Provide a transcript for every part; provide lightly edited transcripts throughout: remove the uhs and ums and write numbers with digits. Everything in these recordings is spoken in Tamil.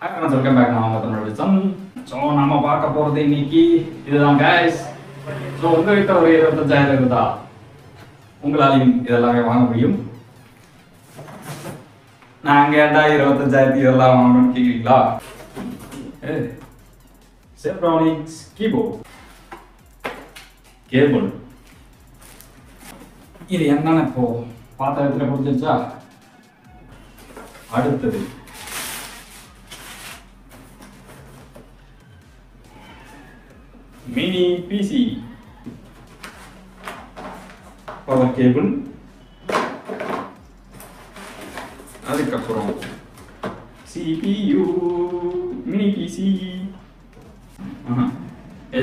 Hi friends, welcome back. நான் உங்க வில்சன். ஸோ நம்ம பார்க்க போகிறது இன்னைக்கு இதுதான் கைஸ். ஸோ உங்ககிட்ட ஒரு 25,000 இருந்தா உங்களாலையும் இதெல்லாமே வாங்க முடியும். நாங்கள் ஏன்டா 25,000 இதெல்லாம் வாங்கணும்னு கேட்குறீங்களா? செப்ரானிக்ஸ் கீபோர்ட் கேபிள் இது என்னன்னு இப்போ பார்த்த இடத்துல புரிஞ்சிருச்சா? அடுத்தது மினி பிசி பவர் கேபிள், அதுக்கப்புறம் CPU mini PC,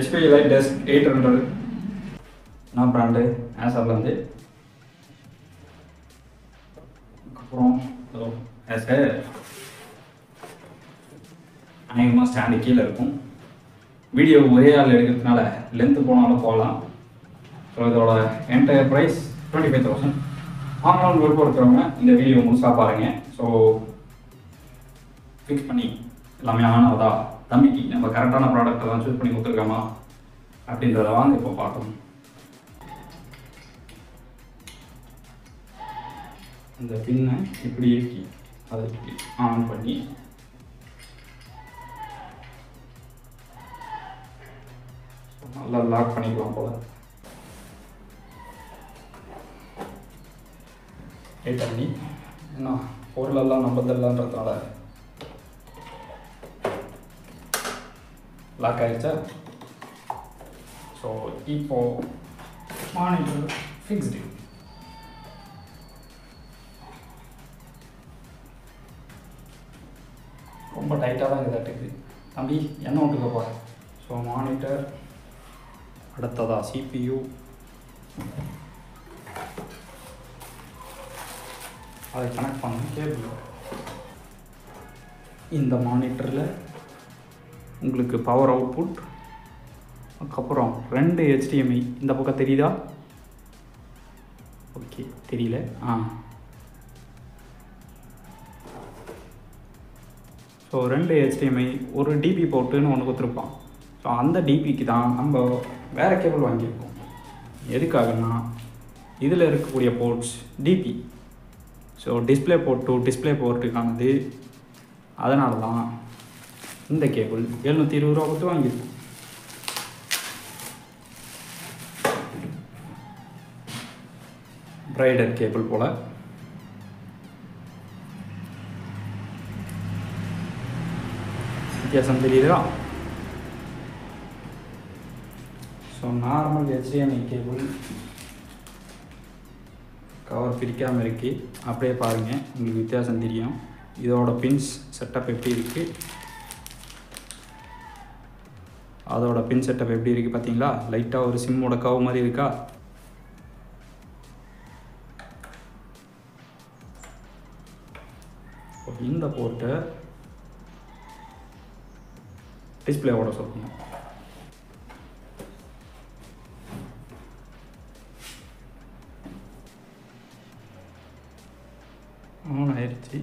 HP Elite Desk 800 நான் பிராண்டு ஆசர்லேருந்து. அதுக்கப்புறம் அநேகமாக ஸ்டாண்டு கீழே இருக்கும். வீடியோ ஒரே ஆள் எடுக்கிறதுனால லென்த்து போனாலும் போகலாம். ஸோ இதோட என்டையர் ப்ரைஸ் 25,000. ஆன்லைன் விருப்பம் இருக்கிறவங்க இந்த வீடியோ முழுசாக பாருங்கள். ஸோ ஃபிக்ஸ் பண்ணி எல்லாமே ஆனதா, தம்பிக்கு நம்ம கரெக்டான ப்ராடக்டை தான் சூஸ் பண்ணி கொடுத்துருக்கோமா அப்படின்றத வாங்க இப்போ பார்க்கணும். இந்த பின்னை இப்படி இருக்கு, அதை இப்படி ஆன் பண்ணி நல்லா லாக் பண்ணிக்கலாம் போல. பண்ணி என்ன பொருளெல்லாம் நம்பதெல்லாம்ன்றதுனால லாக் ஆகிடுச்சா? ஸோ இப்போ மானிட்டர் ஃபிக்ஸ்டு. ரொம்ப டைட்டாக தான் இதாட்டுக்கு தம்பி, என்ன விட்டுக்கப்பா. ஸோ மானிட்டர், அடுத்ததா CPU, அதை கனெக்ட் பண்ண கேபிள். இந்த மானிட்டரில் உங்களுக்கு பவர் அவுட்புட், அதுக்கப்புறம் 2 HDMI. இந்த பக்கம் தெரியுதா? ஓகே, தெரியல. ஸோ 2 HDMI, ஒரு டிபி போர்ட்டுன்னு ஒன்று கொடுத்துருப்பான். ஸோ அந்த டிபிக்கு தான் நம்ம வேறு கேபிள் வாங்கியிருக்கோம். எதுக்காகனா இதில் இருக்கக்கூடிய ports DP, so display port to display போர்ட்டுக்கானது. அதனால தான் இந்த கேபிள் 720 ரூபா கொடுத்து வாங்கியிருக்கோம். பிரைடர் கேபிள் போல் வித்தியாசம் தெரியுதா? So normal HDMI cable cover பிரிக்காமல் இருக்கு. அப்படியே பாருங்கள், உங்களுக்கு வித்தியாசம் தெரியும். இதோட பின்ஸ் செட்டப் எப்படி இருக்குது, அதோட பின் செட்டப் எப்படி இருக்குது பார்த்தீங்களா? லைட்டாக ஒரு சிம்மோட கவு மாதிரி இருக்கா? இந்த போர்ட்டை டிஸ்பிளேவோட சொல்லணும். ஆன் ஆயிடுச்சு.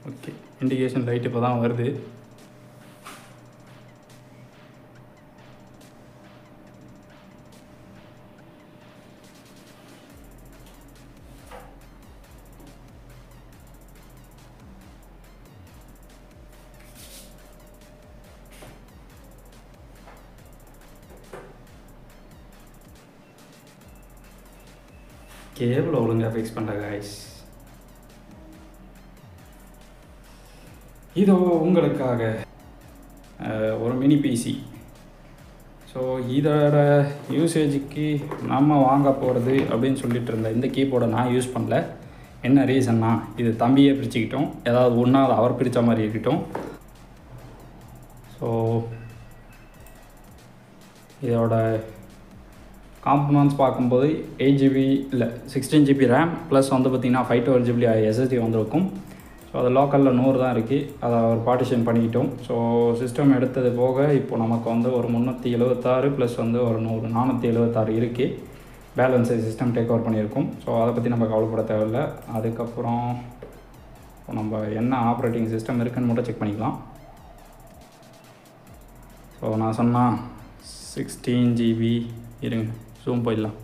ஓகே, இண்டிகேஷன் லைட் இப்போ தான் வருது. கேபிள் ஒழுங்காக ஃபிக்ஸ் பண்ணுற கைஸ். இதோ உங்களுக்காக ஒரு மினி பிசி. ஸோ இதோட யூசேஜுக்கு நம்ம வாங்க போகிறது அப்படின்னு சொல்லிட்டு இருந்த இந்த கீபோர்டை நான் யூஸ் பண்ணல. என்ன ரீசன்னா, இது தம்பியே பிரிச்சுக்கிட்டோம், ஏதாவது ஒன்றா அவர் பிரித்த மாதிரி இருக்கட்டும். ஸோ இதோட காம்பனன்ட்ஸ் பார்க்கும்போது 8GB இல்லை 16GB ரேம் ப்ளஸ் வந்து பார்த்திங்கன்னா 512GB SSD வந்துருக்கும். ஸோ அது லோக்கலில் 100 தான் இருக்குது, அதை ஒரு பார்ட்டிஷன் பண்ணிக்கிட்டோம். ஸோ சிஸ்டம் எடுத்தது போக இப்போ நமக்கு வந்து ஒரு 376 ப்ளஸ் வந்து ஒரு 476 இருக்குது. பேலன்ஸை சிஸ்டம் டேக் ஓவர் பண்ணியிருக்கோம். ஸோ அதை பற்றி நம்ம கவலைப்பட தேவையில்லை. அதுக்கப்புறம் ஸோ நம்ம என்ன ஆப்ரேட்டிங் சிஸ்டம் இருக்குன்னு மட்டும் செக் பண்ணிக்கலாம். ஸோ நான் சொன்னால் 16 GB இருங்க, ஜூம் போயிடலாம்.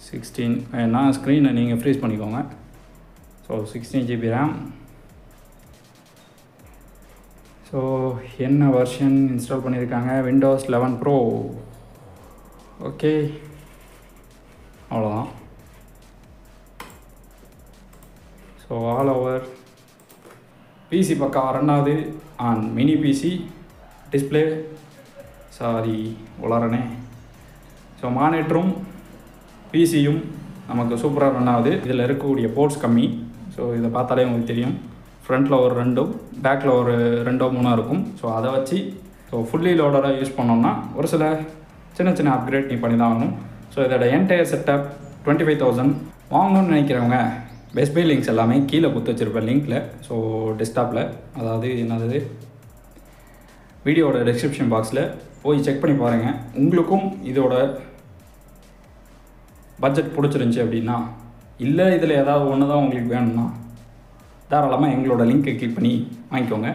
16 ஏன்னா ஸ்க்ரீனை நீங்கள் ஃப்ரீஸ் பண்ணிக்கோங்க. So 16 GB RAM. ஸோ என்ன வெர்ஷன் இன்ஸ்டால் பண்ணியிருக்காங்க? Windows 11 Pro. ஓகே, அவ்வளோதான். ஸோ ஆல் ஓவர் பிசி பக்கா ரெண்டாவது on mini PC display, sorry உளறனே. ஸோ மானிட்டரும் பிசியும் நமக்கு சூப்பராக ரன் ஆகுது. இதில் இருக்கக்கூடிய போர்ட்ஸ் கம்மி. ஸோ இதை பார்த்தாலே உங்களுக்கு தெரியும், ஃப்ரண்ட்டில் ஒரு 2, பேக்கில் ஒரு 2-3 இருக்கும். ஸோ அதை வச்சு ஃபுல்லி லோடடாக யூஸ் பண்ணோம்னா ஒரு சில சின்ன சின்ன அப்கிரேட் நீ பண்ணி தான் ஆகணும். ஸோ இதோட என்டையர் செட்டப் 25,000. வாங்கணும்னு நினைக்கிறவங்க பெஸ்ட் பை லிங்க்ஸ் எல்லாமே கீழே கொடுத்து வச்சுருப்பேன் லிங்க்கில். ஸோ டெஸ்க்டாப்பில், அதாவது என்னது வீடியோட டிஸ்கிரிப்ஷன் பாக்ஸில் போய் செக் பண்ணி பாருங்கள். உங்களுக்கும் இதோட பட்ஜெட் பிடிச்சிருந்துச்சி அப்படின்னா, இல்லை இதில் ஏதாவது ஒன்று தான் உங்களுக்கு வேணும்னா தாராளமாக எங்களோட லிங்க்கை கிளிக் பண்ணி வாங்கிக்கோங்க.